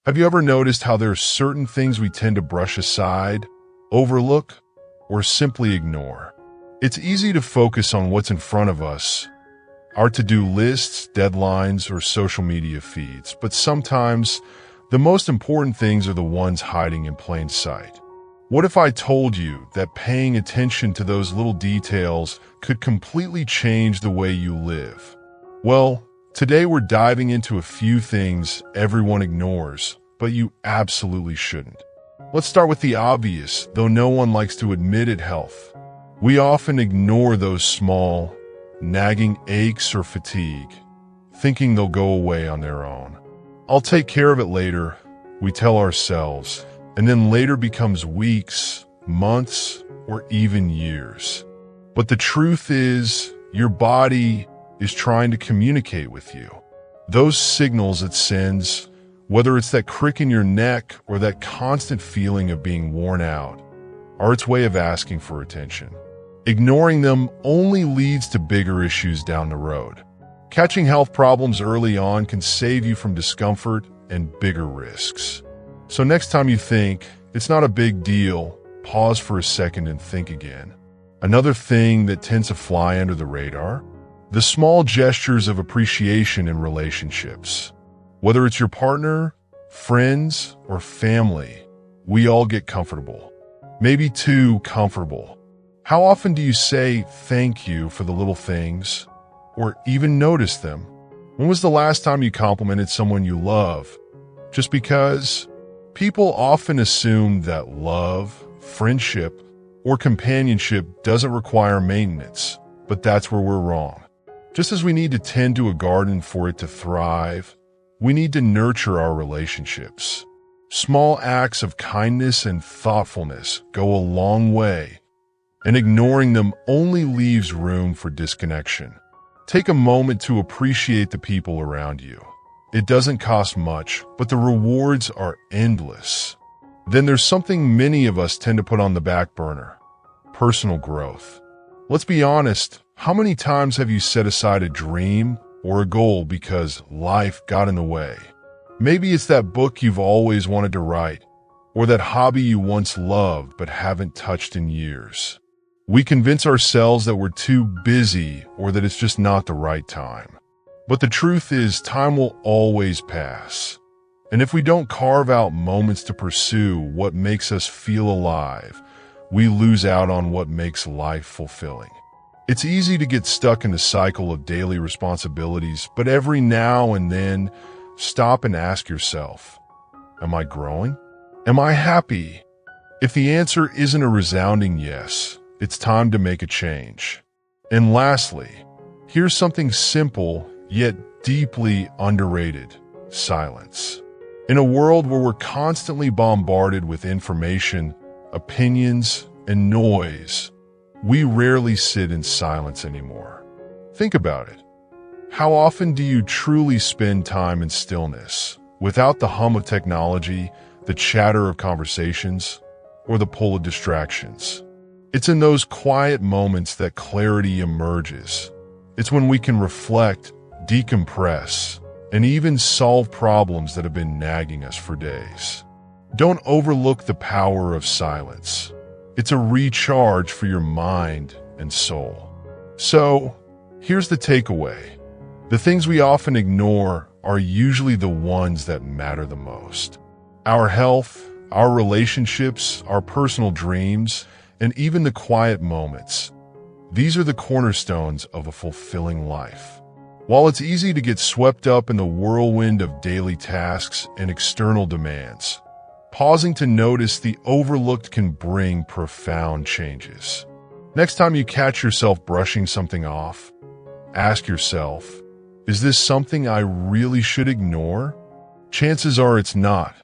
Have you ever noticed how there are certain things we tend to brush aside, overlook, or simply ignore? It's easy to focus on what's in front of us, our to-do lists, deadlines, or social media feeds, but sometimes the most important things are the ones hiding in plain sight. What if I told you that paying attention to those little details could completely change the way you live? Well, today we're diving into a few things everyone ignores, but you absolutely shouldn't. Let's start with the obvious, though no one likes to admit it: health. We often ignore those small, nagging aches or fatigue, thinking they'll go away on their own. I'll take care of it later, we tell ourselves, and then later becomes weeks, months, or even years. But the truth is, your body is trying to communicate with you. Those signals it sends, whether it's that crick in your neck or that constant feeling of being worn out, are its way of asking for attention. Ignoring them only leads to bigger issues down the road. Catching health problems early on can save you from discomfort and bigger risks. So next time you think it's not a big deal, pause for a second and think again. Another thing that tends to fly under the radar: the small gestures of appreciation in relationships. Whether it's your partner, friends, or family, we all get comfortable. Maybe too comfortable. How often do you say thank you for the little things, or even notice them? When was the last time you complimented someone you love? Just because? People often assume that love, friendship, or companionship doesn't require maintenance, but that's where we're wrong. Just as we need to tend to a garden for it to thrive, we need to nurture our relationships. Small acts of kindness and thoughtfulness go a long way, and ignoring them only leaves room for disconnection. Take a moment to appreciate the people around you. It doesn't cost much, but the rewards are endless. Then there's something many of us tend to put on the back burner: personal growth. Let's be honest, how many times have you set aside a dream or a goal because life got in the way? Maybe it's that book you've always wanted to write, or that hobby you once loved but haven't touched in years. We convince ourselves that we're too busy or that it's just not the right time. But the truth is, time will always pass. And if we don't carve out moments to pursue what makes us feel alive, we lose out on what makes life fulfilling. It's easy to get stuck in the cycle of daily responsibilities, but every now and then, stop and ask yourself, am I growing? Am I happy? If the answer isn't a resounding yes, it's time to make a change. And lastly, here's something simple yet deeply underrated: silence. In a world where we're constantly bombarded with information, opinions, and noise, we rarely sit in silence anymore. Think about it. How often do you truly spend time in stillness, without the hum of technology, the chatter of conversations, or the pull of distractions? It's in those quiet moments that clarity emerges. It's when we can reflect, decompress, and even solve problems that have been nagging us for days. Don't overlook the power of silence. It's a recharge for your mind and soul. So, here's the takeaway. The things we often ignore are usually the ones that matter the most. Our health, our relationships, our personal dreams, and even the quiet moments. These are the cornerstones of a fulfilling life. While it's easy to get swept up in the whirlwind of daily tasks and external demands, pausing to notice the overlooked can bring profound changes. Next time you catch yourself brushing something off, ask yourself, is this something I really should ignore? Chances are it's not.